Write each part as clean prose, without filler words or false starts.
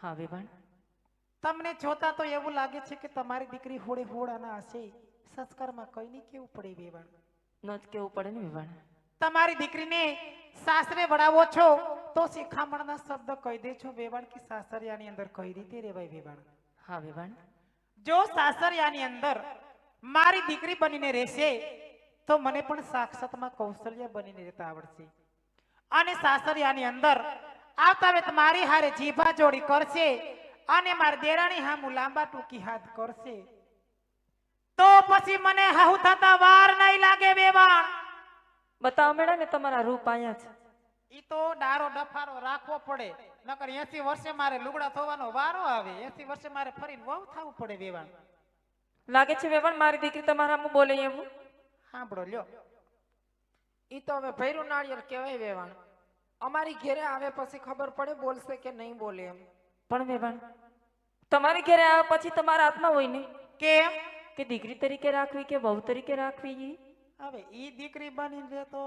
હા વેવાણ. તમને જોતા તો એવું લાગે છે કે તમારી દીકરી હોળે હોળાના હશે, સંસ્કારમાં કઈ નહીં કેવું પડે વેવાણ. ન જ કેવું પડે ને વેવાણ. તમારી દીકરીને સાસરે વડાવો છો તો શિખામણના શબ્દ કહી દે છો વેવાણ કે સાસરિયાની અંદર કઈ રીતે રેવાય વેવાણ. હા વેવાણ. જો સાસરિયાની અંદર મારી દીકરી બનીને રહેશે તો મને પણ સાક્ષાતમાં કૌશલ્ય બનીને રહેતા આવડશે, અને સાસરિયાની અંદર આવતા વેત મારી હારે જીભા જોડી કરશે અને મારી દેરાણી હામું લાંબા ટૂંકી હાથ કરશે તો પછી મને હાહુ થતા વાર નહીં લાગે વેવાણ. બતાવો મેળા ને તમારા રૂપ આયા છે. ઈ તો ડારો ડફારો રાખવો પડે, નકર 80 વર્ષે મારે લુગડા થવાનો વારો આવે, 80 વર્ષે મારે ફરીને વહુ થવું પડે વેવાણ. લાગે છે વેવાણ મારી દીકરી તમારા આમ બોલે એવું. સાંભળો લ્યો, ઈ તો હવે ભૈરું નાળિયેર કહેવાય વેવાણ. અમારી ઘેરે આવે પછી ખબર પડે બોલશે કે નહીં બોલે એમ. પણ વેવાણ તમારી ઘરે આવ્યા પછી તમારા હાથમાં હોય ને કેમ કે દીકરી તરીકે રાખવી કે વહુ તરીકે રાખવી. ઈ હવે ઈ દીકરી બનીને રહે તો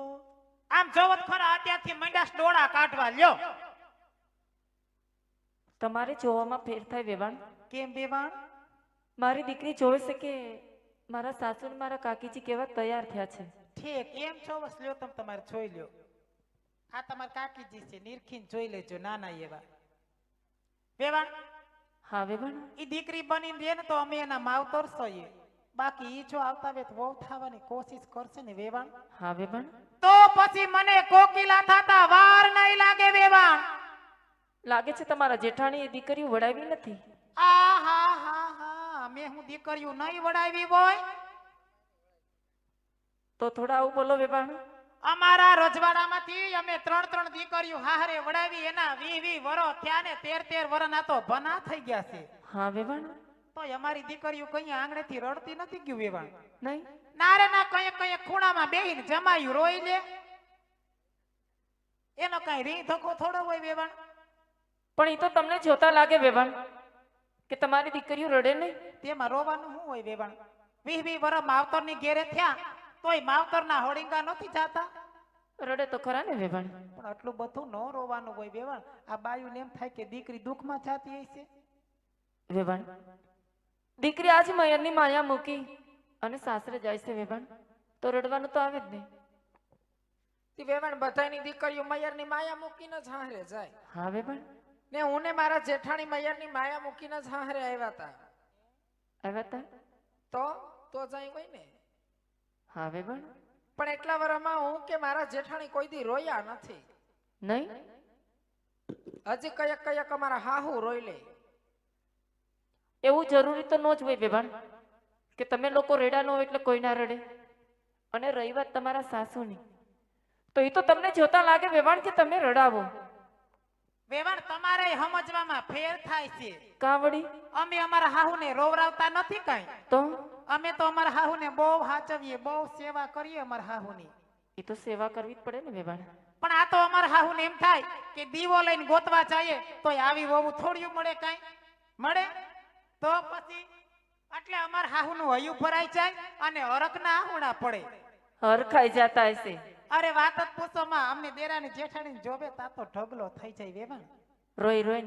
આમ જોવત ખરા અત્યારથી મંડાસ ડોળા કાઢવા લ્યો. તમારે જોવામાં ફેર થાય વેવાણ. કેમ વેવાણ? મારી દીકરી જોવે છે કે મારા સાસુ ને મારા કાકીજી કેવા તૈયાર થયા છે. ઠીક એમ છો બસ લ્યો, તમે તમારે જોઈ લ્યો. આ તમારા કાકીજી છે, નિરખીને જોઈ લેજો નાના એવા વેવાણ. હા વેવાણ. ઈ દીકરી બનીને રહે ને તો અમે એના માવતર છીએ, બાકી ઈ જો આવતા વેત વહુ થવાની કોશિશ કરશે ને વેવાણ હા વેવાણ. તો પછી મને કોકિલા થતા વાર નહીં લાગે વેવાણ. લાગે છે તમારા જેઠાણી એ દીકરીઓ વડાવી નથી. આ હા હા હા, અમે હું દીકરીઓ નહીં વડાવી હોય? તો થોડા આવું બોલો વેવાણ. અમારા રજવાડામાંથી અમે 3 દીકરીઓ હારે વડાવી, એના 20 વરસ થયા ને 13 વરસ ના તો ભના થઈ ગયા છે. હા વેવાણ. તો અમારી દીકરીઓ કઈ આંગણેથી રડતી નથી ગયું વેવાણ. નહીં નારે ના કઈ ખૂણામાં બેહીને જમાયું રોઈ લે, એનો કઈ રી ધક્કો થોડો હોય વેવાણ. પણ એ તો તમને જોતા લાગે વેવાણ કે તમારી દીકરીઓ રડે નહીં. તેમાં રોવાનું શું હોય વેવાણ? 20 વરસ માવતરની ઘેરે થયા તોય માવતરના હોડિંગા નથી જાતા. રડે તો ખરા ને વેવાણ. પણ આટલું બધું ન રોવાનું હોય વેવાણ. આ બાયુને એમ થાય કે દીકરી દુઃખમાં જાતી હશે. વેવાણ દીકરી આજ મયરની માયા મૂકી અને સાસરે જાય છે વેવાણ, તો રડવાનું તો આવે જ નહીં. તી વેવાણ બધાની દીકરીઓ મયરની માયા મૂકીને જ હારે જાય. હા વેવાણ. ને હું ને મારા જેઠાણી મયરની માયા મૂકીને જ હારે આવ્યા હતા. આવ્યા તા? તો જાય હોય ને. હા વેવાણ. પણ એટલા વર્ષમાં હું કે મારા જેઠાણી કોઈ દી રોયા નથી. નહીં હજી કયક અમારા હાહુ રોઈ લે. એવું જરૂરી તો ન જ હોય વેવાણ કે તમે લોકો રેડા ન હોય એટલે કોઈ ના રડે. અને રહી વાત તમારા સાસુની, તો એ તો તમને જોતા લાગે વેવાણ કે તમે રડાવો. વેવાણ તમારે સમજવામાં ફેર થાય છે. કા વળી? અમે અમારા હાહુને રોવરાવતા નથી કઈ. તો અમે તો અમારા હાહુને બહુ હાચવીએ, બહુ સેવા કરીએ અમારા હાહુની. એ તો સેવા કરવી જ પડે ને વેવાણ. પણ આ તો અમારા હાહુને એમ થાય કે દીવો લઈને ગોતવા જઈએ તો આવી વહુ થોડી મળે, કઈ મળે? તો પછી એટલે અમારા હાહુનું હૈયું ભરાઈ જાય અને હરખના આહુડા પડે. હરખાઈ જતા હશે. અરે વાત જ પૂછોમાં, અમને દેરાની જેઠાણી જોવે તા તો ઢગલો થઈ જાય વેવાણ. રોઈ રોઈ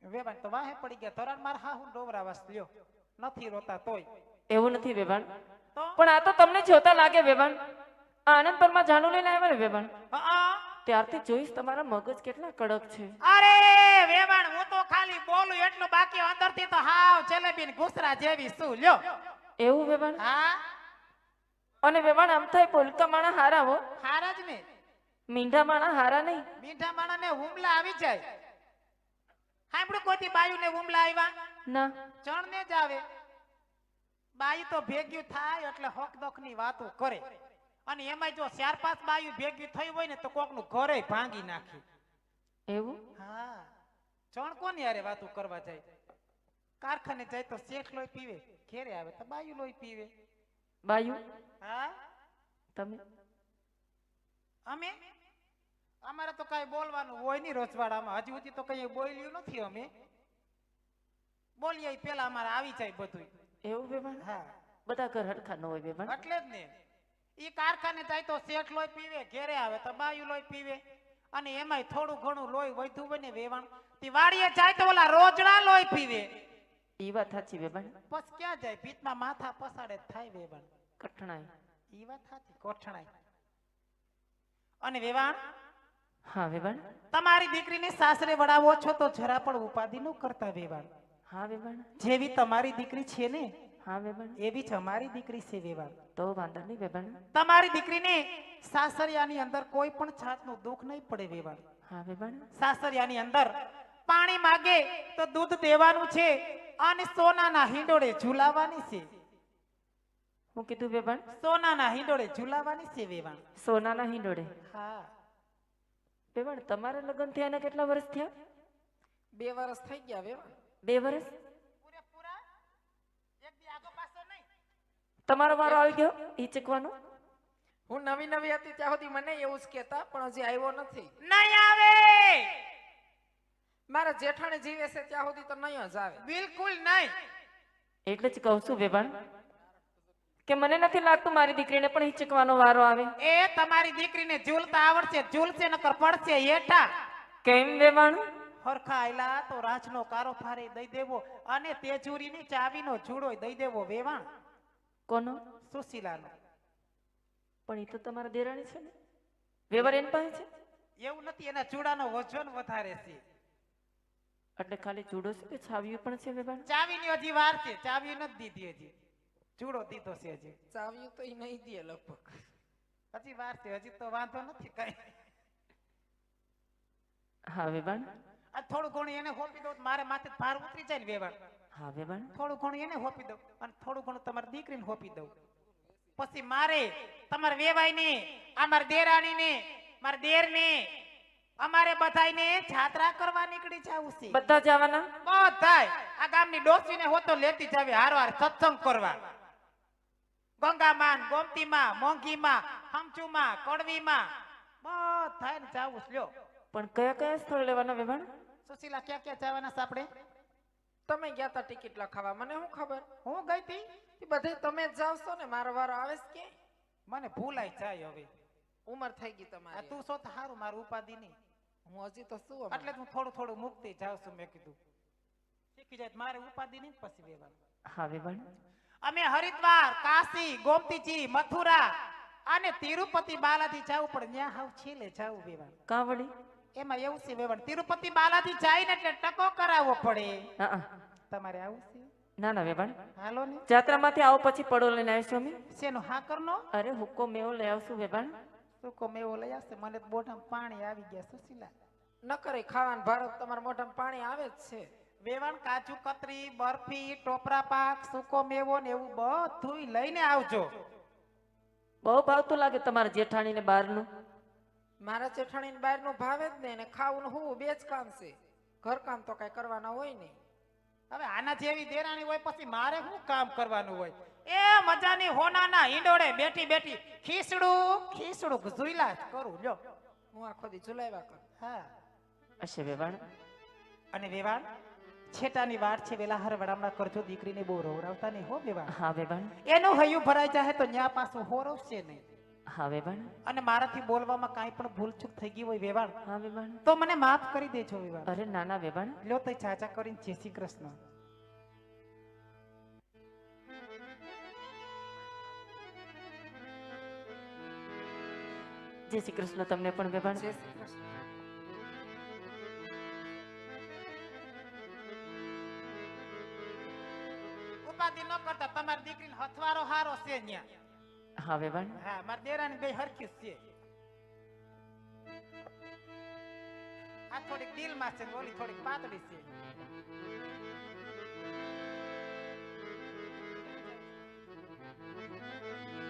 વેવાણ તો વાહે પડી ગયા. તોરણ મારા હાહુ ડોવરાવાસ લ્યો, નથી રોતા તોય. એવું નથી વેવાણ. તો પણ આ તો તમને જોતા લાગે વેવાણ. આ આનંદપરમાં જાણું લઈને આવ્યા ને વેવાણ, ત્યારથી જોઈશ તમારા મગજ કેટલા કડક છે. અરે વેવાણ હું તો ખાલી બોલું એટલું, બાકી અંદરથી તો હાવ જલેબી ને ઘૂસરા જેવી શું લ્યો. એવું વેવાણ? હા. અને અને વેવાણ આમ થાય પોલકા માણા હારા હો, હારા જ ને. મીંઢા માણા હારા નહીં. મીઠા માણાને હુમલા આવી જાય. સાંભળ્યું કોઈથી બાયુને હુમલા આવ્યા? ના. ચણને જ આવે. બાયુ તો ભેગ્યું થાય એટલે હક દખની વાતો કરે, અને એમાં જો 4-5 બાયુ ભેગ્યું થયું હોય ને તો કોકનું ઘરે ભાંગી નાખે. એવું? હા. ચણ કોની હારે વાતો કરવા જાય? કારખાને જાય તો શેઠ લોહી પીવે, ઘેરે આવે તો બાયુ લોહી પીવે. બાયુ? હા. તમે? અમે અમારે તો કઈ બોલવાનું હોય નહીં રજવાડામાં. હજી સુધી તો કઈ બોલ્યું નથી અમે. બોલીએ પેલા અમારે આવી જાય બધું. એવું વેવાણ? હા. બધા ઘર હરખા ન હોય વેવાણ. એટલે જ ને. ઈ કારખાને જાય તો શેઠ લોહી પીવે, ઘેરે આવે તો બાયુ લોહી પીવે, અને એમાંય થોડું ઘણું લોહી વધ્યું હોય ને વેવાણ તે વાડીએ જાય તો ઓલા રોજડા લોહી પીવે. ઈ વાત સાચી વેવાણ. બસ ક્યાં જાય? ભીતમાં માથા પસાડે જ થાય વેવાણ. કઠણાઈ. ઈ વાત સાચી, કોઠણાઈ. અને વેવાણ, હા વેવાણ. તમારી દીકરીને સાસરે વડાવો છો તો જરા પણ ઉપાધિ ન કરતા વેવાણ. હા વેવાણ. જેવી તમારી દીકરી છે ને હા વેવાણ. એવી જ અમારી દીકરી છે વેવાણ. તો વાંધો નહીં વેવાણ. તમારી દીકરીને સાસરિયાની અંદર કોઈ પણ જાતનું દુઃખ નહીં પડે વેવાણ. હા વેવાણ. સાસરિયાની અંદર પાણી માગે તો દૂધ દેવાનું છે અને સોનાના હિંડોળે ઝુલાવાની છે. હું કીધું વેવાણ? સોનાના હિંડોળે ઝુલાવાની છે વેવાણ. સોનાના હિંડોળે. હા. વેવાણ તમારા લગ્ન થયા એના કેટલા વર્ષ થયા? 2 વર્ષ થઈ ગયા વેવાણ. 2 વર્ષ? પૂરેપૂરા? એક દી આગો પાછો નહીં? તમારો વારો આવી ગયો હિચકવાનો? હું નવી નવી હતી ત્યાં સુધી મને એવું જ કહેતા, પણ હજી આવ્યો નથી. નહીં આવે. મારા જેઠાણી જીવે છે ત્યાં સુધી તો નહીં જ આવે. બિલકુલ નહીં. એટલે જ કહું છું વેવાણ કે મને નથી લાગતું મારી દીકરીને પણ હિચકવાનો વારો આવે. એ તમારી દીકરીને ઝૂલતા આવડશે, ઝૂલશે નકર પડશે હેઠા. કેમ વેવાણ? હરખા આયલા તો રાજનો કારોફારે દઈ દેવો અને તેજુરીની ચાવીનો જુડો દઈ દેવો વેવાણ. કોનો? સુશીલાનો. પણ એ તો તમારા દેરાણી છે ને વેવાર એની પાસે છે. એવું નથી, એના ચૂડાનો વજન વધારે છે. એટલે ખાલી જુડો છે કે છાવ્યું પણ છે વેવાણ? ચાવીની હજી વાર છે, ચાવી નથી દીધી હજી. ચૂડો દીધો છે હજી. ચાવ્યું તો એ નહીં દે લગભગ. હજી વાર છે, હજી તો વાંધો નથી કઈ. હા વેવાણ. આ થોડું ઘણું એને હોપી દઉં તો મારે માથે ભાર ઉતરી જાય ને વેવાણ. હા વેવાણ. થોડું ઘણું એને હોપી દઉં અને થોડું ઘણું તમારી દીકરીને હોપી દઉં. પછી મારે તમારા વેવાઈને, અમારા દેરાણીને, મારા દેરને, અમારે બધાયને જાત્રા કરવા નીકળી જાવું છે. બધા જવાના? બધાય. આ ગામની ડોસીને હોતો લેતી જાવી હારવાર સત્સંગ કરવા. ગંગામાં, ગોમતીમાં, મોંઘીમાં, હમચુમાં, કડવીમાં બધાયને જાવું છે. લ્યો પણ કયા કયા સ્થળ લેવાના વેવાણ? સુશીલા, ક્યાં ક્યાં જવાના છે આપણે? તમે ગયા તા ટિકિટ લખાવા, મને શું ખબર? હું ગઈ તી. એ બધે તમે જ જાવ છો ને, મારો વારો આવે છે કે? મને ભૂલાઈ જાય હવે. ઉંમર થઈ ગઈ આ તમારી. તું છો તો હારું, મારું ઉપાધિ નહીં. હું હજી તો શું હમણાં? એટલે હું થોડું થોડું મુકતી જાઉં છું. મેં કીધું શીખી જાય તો મારે ઉપાધિ નહીં પછી વેવાણ. હા વેવાણ. અમે હરિદ્વાર, કાશી, ગોમતીજી, મથુરા અને તિરુપતિ બાલાજી જાવું પડે. ત્યાં હાવ છેલ્લે જાવું વેવાણ. કાં વળી? એમાં એવું છે વેવાણ, તિરુપતિ બાલાજી જાય ને એટલે ટકો કરાવવો પડે. હા. તમારે આવું છે? ના ના વેવાણ. હાલો ને. જાત્રામાંથી આવો પછી પડો લઈને આવીશું અમે. શેનો હાકરનો? અરે હુક્કો મેવો લઈ આવશું વેવાણ. સૂકો મેવો લઈ આવશે. મને તો બોટામાં પાણી આવી ગયા સુશીલા. ન કરે ખાવાનું ભારત તમારા મોઢામાં પાણી આવે જ છે. વેવાણ, કાજુ કતરી, બરફી, ટોપરા પાક, સૂકો મેવો ને એવું બધું લઈને આવજો. બહુ ભાવતું લાગે તમારા જેઠાણીને બહારનું. મારા જેઠાણીને બહારનું ભાવે જ નહીં, ને ખાવું હું બે જ કામ છે. ઘરકામ તો કઈ કરવાના હોય નહીં. હવે આના જેવી દેરાણી હોય પછી મારે શું કામ કરવાનું હોય? એ મજાની હોનાના હિંડોળે બેઠી બેઠી ખીસડું ખીસડું ઝુઈલા જ કરું. લ્યો હું આખો દી ઝુલાવ્યા કરું. હા. હશે વેવાણ. અને વેવાણ, છેટાની વાર છે, વેલા હર વડામણા કરજો. દીકરીને બહુ રોવરાવતા નહીં હો વેવાણ. હા વેવાણ. એનું હૈયું ભરાઈ જાય તો ન્યા પાછું હોરવશે નહીં. હા વેવાણ. અને મારાથી બોલવામાં કાંઈ પણ ભૂલચૂક થઈ ગઈ હોય વેવાણ હા વેવાણ. તો મને માફ કરી દેજો વેવાણ. અરે નાના વેવાણ. લ્યો તો ચાચા કરીને જય શ્રી કૃષ્ણ. જય શ્રી કૃષ્ણ તમને પણ વેવાણ. જય શ્રી કૃષ્ણ. ઉપાધિ ન કરતા, તમારી દીકરીને હથવારો હારો છે ન્યા. હા વેવાણ. હા, મારી દેરાની બે હરખી જ છે. આ થોડીક દિલમાં છે ને ઓલી થોડીક પાતળી છે.